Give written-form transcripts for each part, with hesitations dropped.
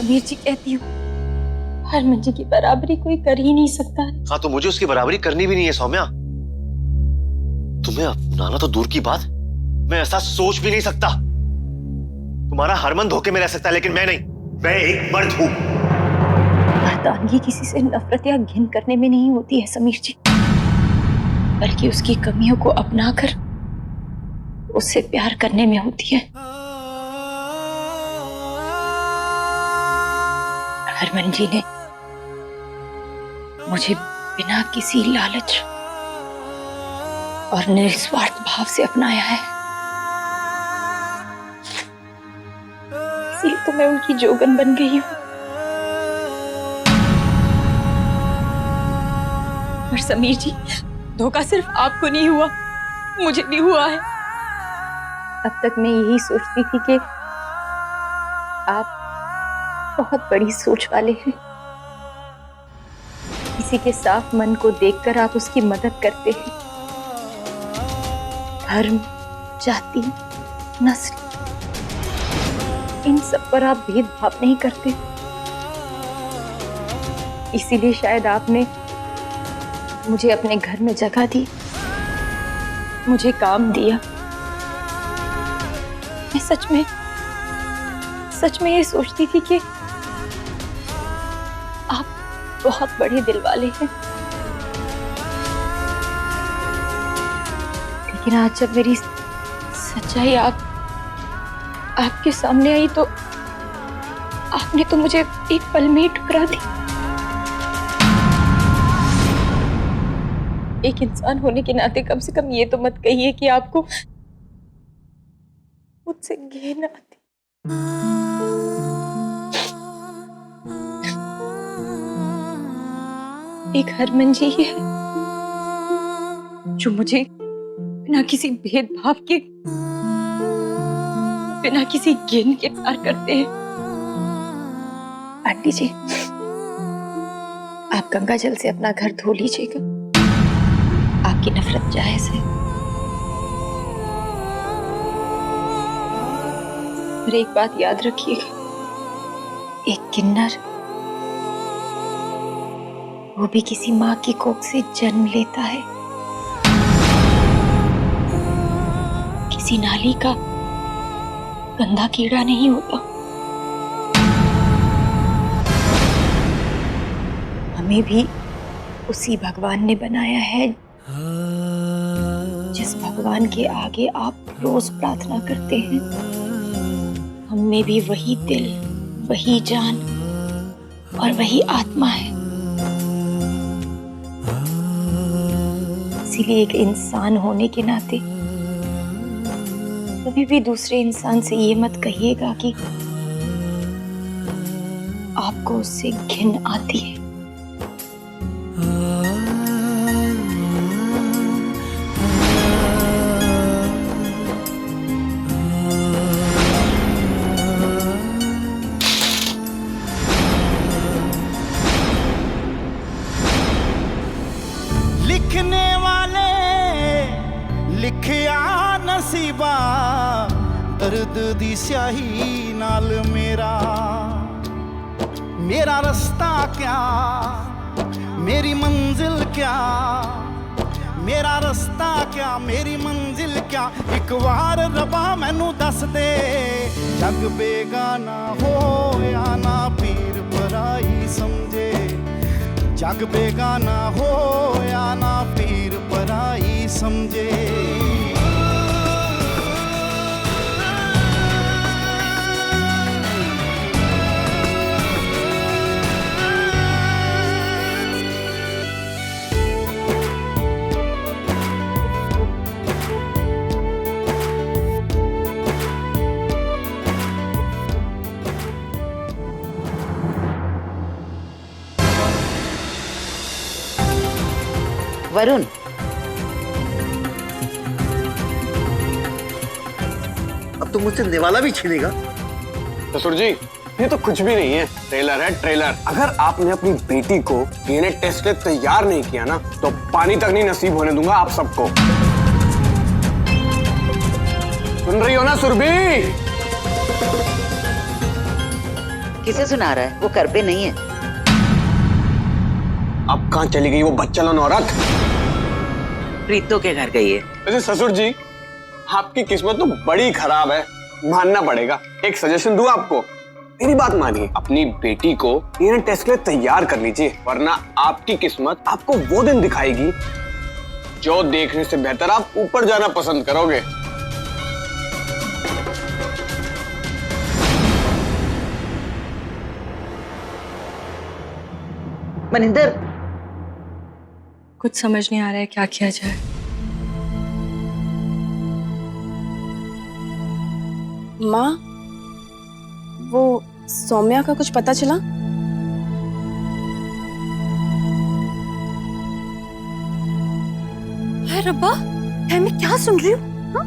समीर जी कहती हूँ, हरमन की बराबरी कोई कर ही नहीं सकता है। हाँ तो मुझे उसकी बराबरी करनी भी नहीं है सौम्या। तुम्हें अपनाना तो दूर की बात, मैं ऐसा सोच भी नहीं सकता। तुम्हारा हरमन धोखे में रह सकता है लेकिन मैं नहीं। मैं एक मर्द हूं। मर्दानगी किसी से नफरत या घिन करने में नहीं होती है समीर जी, बल्कि उसकी कमियों को अपनाकर उससे प्यार करने में होती है। हरमन जी ने मुझे बिना किसी लालच और निस्वार्थ भाव से अपनाया है, इसलिए तो मैं उनकी जोगन बन गई हूं। और समीर जी, धोखा सिर्फ आपको नहीं हुआ, मुझे भी हुआ है। अब तक मैं यही सोचती थी कि आप बहुत बड़ी सोच वाले हैं। किसी के साफ मन को देखकर आप उसकी मदद करते हैं। धर्म, जाति, नस्ल, इन सब पर आप भेदभाव नहीं करते। इसीलिए शायद आपने मुझे अपने घर में जगह दी, मुझे काम दिया। मैं सच में ये सोचती थी कि आप बहुत बड़े दिल वाले हैं, लेकिन आज जब मेरी सच्चाई आपके सामने आई तो आपने तो मुझे एक पल में ही ठुकरा दी। एक इंसान होने के नाते कम से कम ये तो मत कहिए कि आपको मुझसे घृणा आती। एक हरमन जी ही है जो मुझे बिना किसी भेदभाव के, बिना किसी घिन के प्यार करते हैं। आंटी जी, आप गंगा जल से अपना घर धो लीजिएगा, आपकी नफरत जायज है। और एक बात याद रखिएगा, एक किन्नर वो भी किसी माँ की कोख से जन्म लेता है, किसी नाली का गंदा कीड़ा नहीं होता। हमें भी उसी भगवान ने बनाया है जिस भगवान के आगे आप रोज प्रार्थना करते हैं। हम में भी वही दिल, वही जान और वही आत्मा है। इसीलिए एक इंसान होने के नाते कभी भी दूसरे इंसान से ये मत कहिएगा कि आपको उससे घिन आती है। लिखने वाले लिखिया नसीबा, दर्द दी स्याही नाल मेरा रास्ता क्या, मेरी मंजिल क्या, मेरा रास्ता क्या, मेरी मंजिल क्या। एक बार रबा मैनू दस दे, जग बेगाना हो या ना पीर पराई समझे। जग बेगाना हो या ना पीर पराई समझे। वरुण, अब तो मुझसे निवाला भी छीनेगा। ससुर जी, ये तो कुछ भी नहीं है, ट्रेलर है ट्रेलर। अगर आपने अपनी बेटी को डीएनए टेस्ट के तैयार नहीं किया ना, तो पानी तक नहीं नसीब होने दूंगा आप सबको। सुन रही हो ना सुरभि? किसे सुना रहा है? वो घर पे नहीं है। अब कहाँ चली गई वो बच्चलन औरत? प्रीतो के घर गई है। वैसे ससुर जी, आपकी किस्मत तो बड़ी खराब है, मानना पड़ेगा। एक सजेशन दूं आपको, मेरी बात मानिए, अपनी बेटी को डीएनए टेस्ट के लिए तैयार कर लीजिए, वरना आपकी किस्मत आपको वो दिन दिखाएगी जो देखने से बेहतर आप ऊपर जाना पसंद करोगे। मनिंदर, कुछ समझ नहीं आ रहा है क्या किया जाए। माँ, वो सौम्या का कुछ पता चला? हाय रब्बा, मैं क्या सुन रही हूँ? हाँ?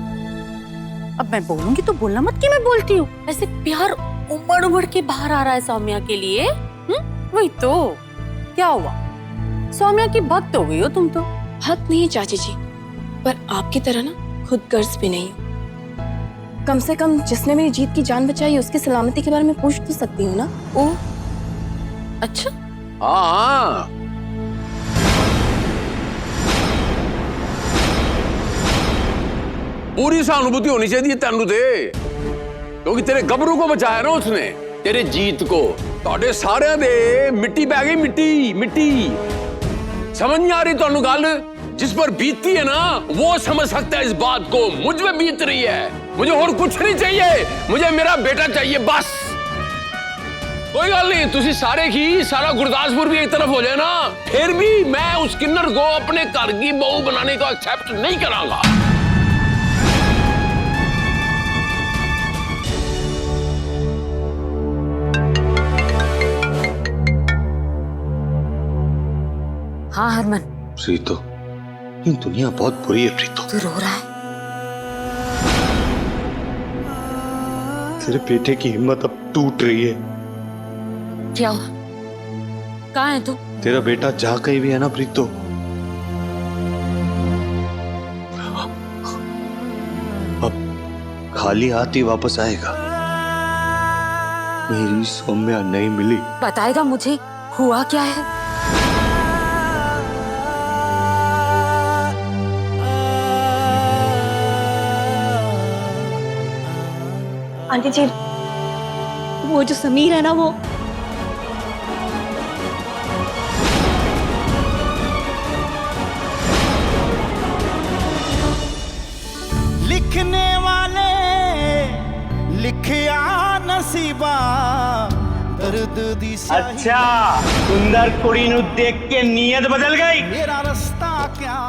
अब मैं बोलूंगी तो बोलना मत कि मैं बोलती हूँ। ऐसे प्यार उमड़ उमड़ के बाहर आ रहा है सौम्या के लिए। वही तो। क्या हुआ? सौम्या की भक्त हो गई हो तुम तो। हक नहीं चाची जी, पर आपकी तरह ना खुद गर्ज भी नहीं हूँ। कम से कम जिसने मेरी जीत की जान बचाई उसकी सलामती के बारे में पूछ तो सकती हूँ ना। ओ, अच्छा। हाँ, पूरी सहानुभूति होनी चाहिए तेनू दे, क्योंकि तेरे गबरू को बचाया ना उसने, तेरे जीत को। तोड़े सारे दे मिट्टी पै गई, मिट्टी मिट्टी। समझ नहीं आ रही तुहानू गल? जिस पर बीतती है ना वो समझ सकता है इस बात को। मुझ में बीत रही है, मुझे और कुछ नहीं चाहिए, मुझे मेरा बेटा चाहिए बस। कोई गल नहीं, तुसी सारे की सारा गुरदासपुर भी एक तरफ हो जाए ना, फिर भी मैं उस किन्नर को अपने घर की बहू बनाने को एक्सेप्ट नहीं करांगा। हाँ हरमन, प्रीतो, ये दुनिया बहुत बुरी है प्रीतो। तू रो रहा है? तेरे बेटे की हिम्मत अब टूट रही है। क्या हुआ? कहाँ है तू? तेरा बेटा जहाँ कहीं भी है ना प्रीतो, अब खाली हाथ ही वापस आएगा। मेरी सौम्या नहीं मिली। बताएगा मुझे हुआ क्या है? आंटी जी, वो जो समीर है ना, वो लिखने वाले लिखिया नसीबा दर्द दी स्याही। अच्छा, सुंदर कुड़ी नु देख के नीयत बदल गई। मेरा रास्ता क्या,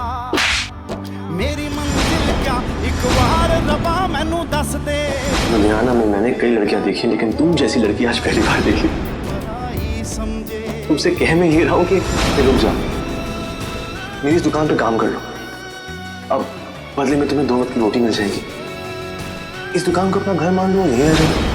मेरी मंजिल क्या, एक बार रबा मैनू दस दे। लुधियाना में मैंने कई लड़कियां देखी, लेकिन तुम जैसी लड़की आज पहली बार देखी। तुमसे कह मैं ये रहा हूं कि रुक जा, मेरी इस दुकान पे काम कर लो, अब बदले में तुम्हें 2 वक्त की रोटी मिल जाएगी। इस दुकान को अपना घर मान लो, यही रह जाओ।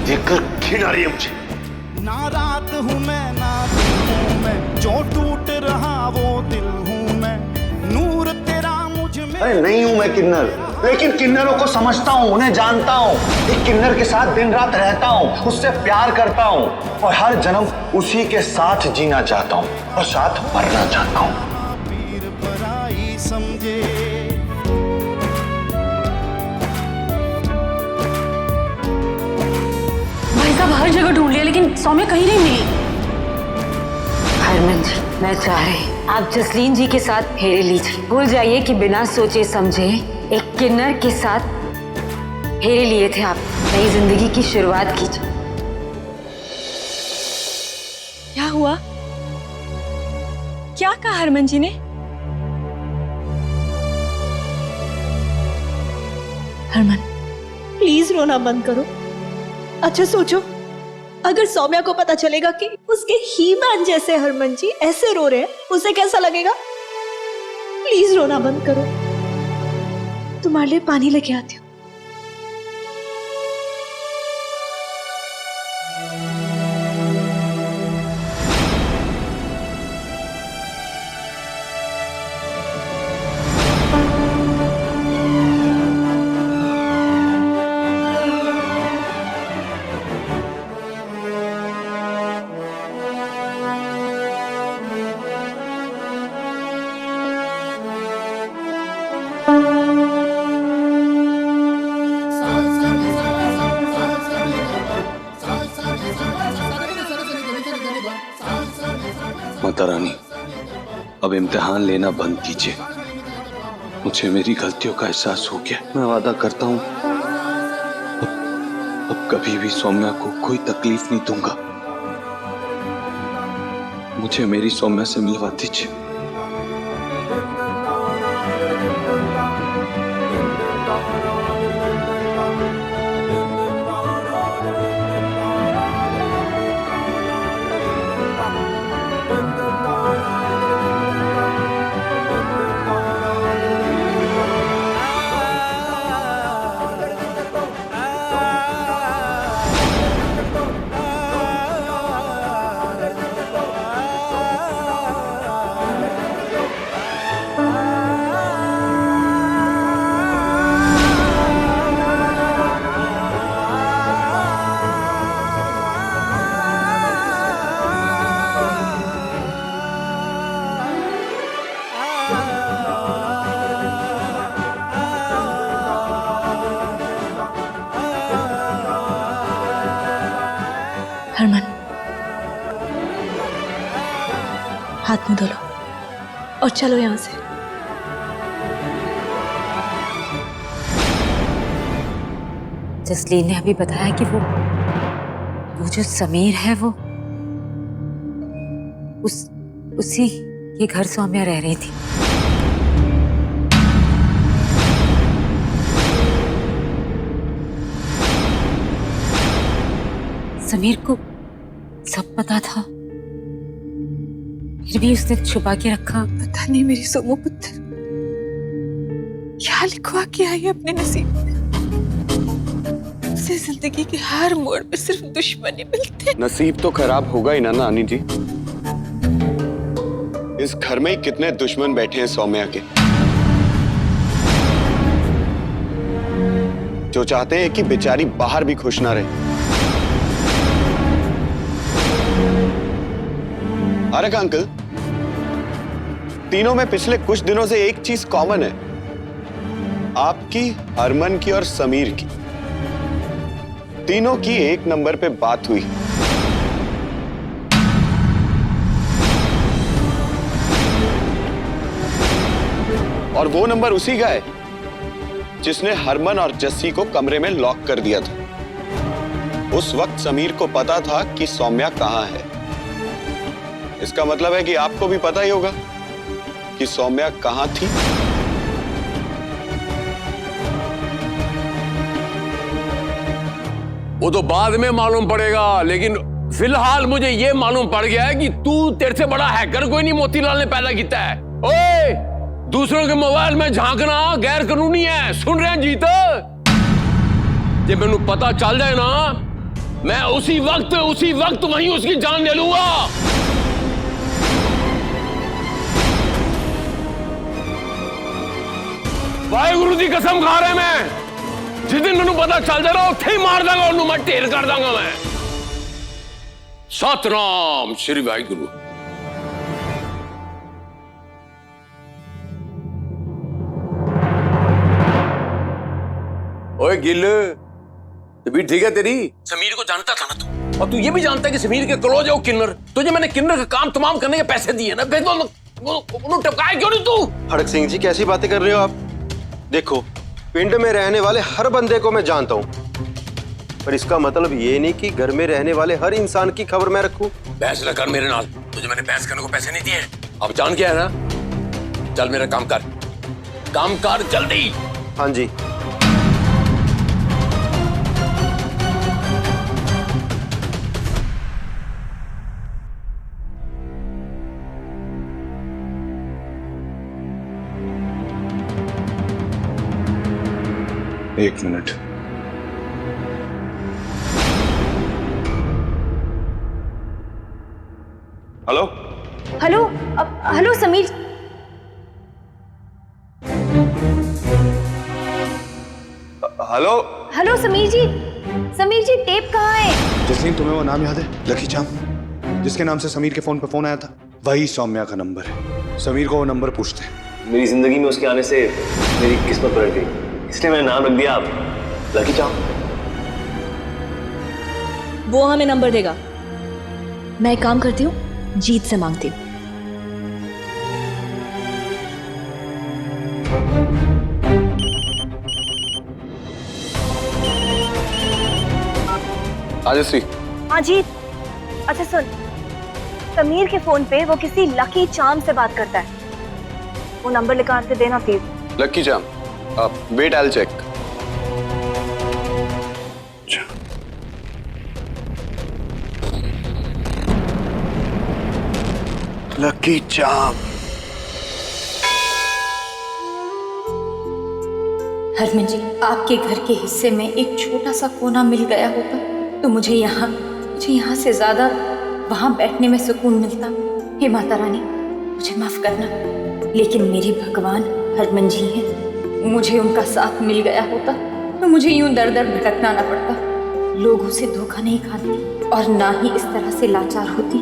देखकर घिन आ रही है मुझे। ना रात हूँ मैं, ना दिन हूँ मैं, जो टूट रहा वो दिल हूँ मैं, नूर तेरा मुझ में। अरे नहीं हूँ मैं किन्नर, लेकिन किन्नरों को समझता हूँ, उन्हें जानता हूँ। एक किन्नर के साथ दिन रात रहता हूँ, उससे प्यार करता हूँ और हर जन्म उसी के साथ जीना चाहता हूँ और साथ मरना चाहता हूँ। पीर पराई समझे। हर जगह ढूंढ लिया लेकिन सौम्या कहीं नहीं मिली। हरमन जी, मैं चाह रही आप जसलीन जी के साथ फेरे लीजिए। भूल जाइए कि बिना सोचे समझे एक किन्नर के साथ फेरे लिए थे आप। नई जिंदगी की शुरुआत कीजिए। क्या हुआ? क्या कहा हरमन जी ने? हरमन, प्लीज रोना बंद करो। अच्छा सोचो, अगर सौम्या को पता चलेगा कि उसके ही मैन जैसे हरमन जी ऐसे रो रहे हैं, उसे कैसा लगेगा? प्लीज रोना बंद करो। तुम्हारे लिए पानी लेके आती हूँ। माता रानी, अब इम्तिहान लेना बंद कीजिए। मुझे मेरी गलतियों का एहसास हो गया। मैं वादा करता हूँ अब कभी भी सौम्या को कोई तकलीफ नहीं दूंगा। मुझे मेरी सौम्या से मिलवा दीजिए। हरमन, हाथ मुंह धो लो और चलो यहां से। जसलीन ने अभी बताया कि वो जो समीर है वो उसी के घर सौम्या रह रही थी। समीर को सब पता था, फिर भी उसने छुपा के रखा। पता नहीं मेरी सोमो पुत्र क्या लिखवा के आई है अपने नसीब में। उसे जिंदगी के हर मोड़ पे सिर्फ दुश्मनी मिलते। नसीब तो खराब होगा ही ना नानी जी। इस घर में ही कितने दुश्मन बैठे हैं सौम्या के, जो चाहते हैं कि बेचारी बाहर भी खुश ना रहे। अरे अंकल, तीनों में पिछले कुछ दिनों से एक चीज कॉमन है, आपकी, हरमन की और समीर की। तीनों की एक नंबर पे बात हुई। और वो नंबर उसी का है जिसने हरमन और जस्सी को कमरे में लॉक कर दिया था। उस वक्त समीर को पता था कि सौम्या कहां है। इसका मतलब है कि आपको भी पता ही होगा कि सौम्या कहां थी। वो तो बाद में मालूम पड़ेगा, लेकिन फिलहाल मुझे ये मालूम पड़ गया है कि तेरे से बड़ा हैकर कोई नहीं मोतीलाल ने पैदा किया है। ओए, दूसरों के मोबाइल में झांकना गैर कानूनी है। सुन रहे हैं जीत? जब मैनू पता चल जाए ना, मैं उसी वक्त वहीं उसकी जान ले लूंगा। वाहेगुरु की कसम खा रहा मैं, जिस दिन मैनू पता चल जाएगा उत्थे ही मार दूंगा, उन्होंने मैं ढेर कर दूंगा। मैं सतनाम श्री वाहेगुरु। ओए गिल, तबीयत ठीक है तेरी? समीर को जानता था ना तू, और तू ये भी जानता है कि समीर के क्लोज है वो किन्नर। तुझे मैंने किन्नर का काम तमाम करने के पैसे दिए ना, फिर तो टपकाए क्यों नहीं तू? खड़क सिंह जी, कैसी बातें कर रहे हो आप? देखो, पिंड में रहने वाले हर बंदे को मैं जानता हूँ, पर इसका मतलब ये नहीं कि घर में रहने वाले हर इंसान की खबर मैं रखूं। बहस न कर मेरे नाल। तुझे मैंने बहस करने को पैसे नहीं दिए। अब जान क्या है ना, चल मेरा काम कर जल्दी। हाँ जी। एक मिनट। Hello hello hello Sameer. Hello hello Sameer ji. Sameer ji tape कहाँ है? जसलीन, तुम्हें वो नाम याद है, लकी चाम, जिसके नाम से समीर के फोन पे फोन आया था? वही सौम्या का नंबर है। समीर को वो नंबर पूछते हैं। मेरी जिंदगी में उसके आने से मेरी किस्मत पलट गई, इसलिए मैंने नाम रख दिया आप लकी चाम। वो हमें नंबर देगा। मैं एक काम करती हूँ, जीत से मांगती हूँ। राजश्री। हाँ जीत। अच्छा सुन, समीर के फोन पे वो किसी लकी चाम से बात करता है। वो नंबर निकाल के देना please. Lucky charm, wait, I will check. Lucky charm. Harman जी, आपके घर के हिस्से में एक छोटा सा कोना मिल गया होता तो मुझे यहाँ से ज्यादा वहां बैठने में सुकून मिलता। हे माता रानी, मुझे माफ करना, लेकिन मेरे भगवान हरमन जी हैं। मुझे उनका साथ मिल गया होता तो मुझे यूं दर दर भटकना ना पड़ता, लोगों से धोखा नहीं खाती और ना ही इस तरह से लाचार होती।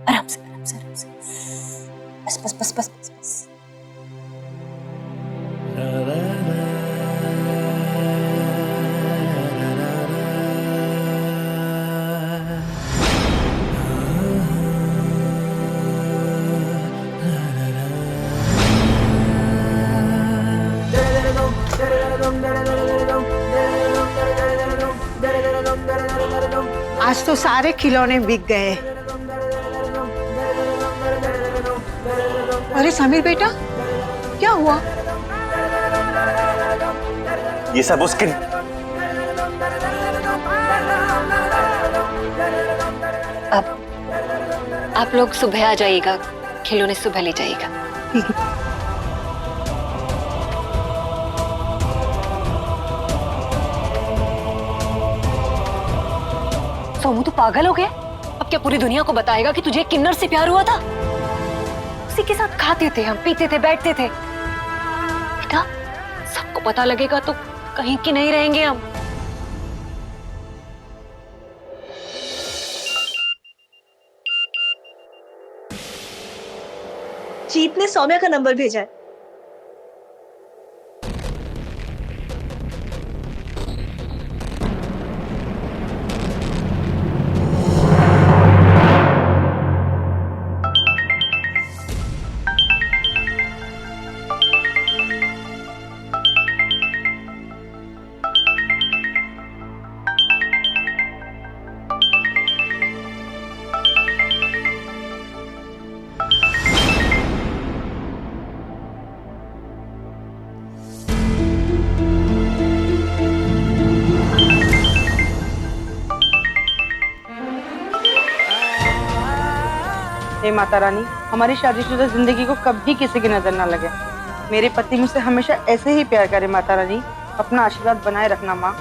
आराम से, आराम से, आराम से। बस बस बस बस बस बस। आज तो सारे खिलौने बिक गए। अरे समीर बेटा, क्या हुआ? ये सब उसके आप लोग सुबह आ जाइएगा, खिलौने सुबह ले जाइएगा। ठीक है। सोमू तो पागल हो गया। अब क्या पूरी दुनिया को बताएगा कि तुझे किन्नर से प्यार हुआ था? उसी के साथ खाते थे हम, पीते थे, बैठते थे। बेटा, सबको पता लगेगा तो कहीं की नहीं रहेंगे हम। जीत ने सौम्या का नंबर भेजा है। हे माता रानी, हमारी शादीशुदा जिंदगी को कभी किसी की नजर ना लगे। मेरे पति मुझसे हमेशा ऐसे ही प्यार करे माता रानी। अपना आशीर्वाद बनाए रखना माँ।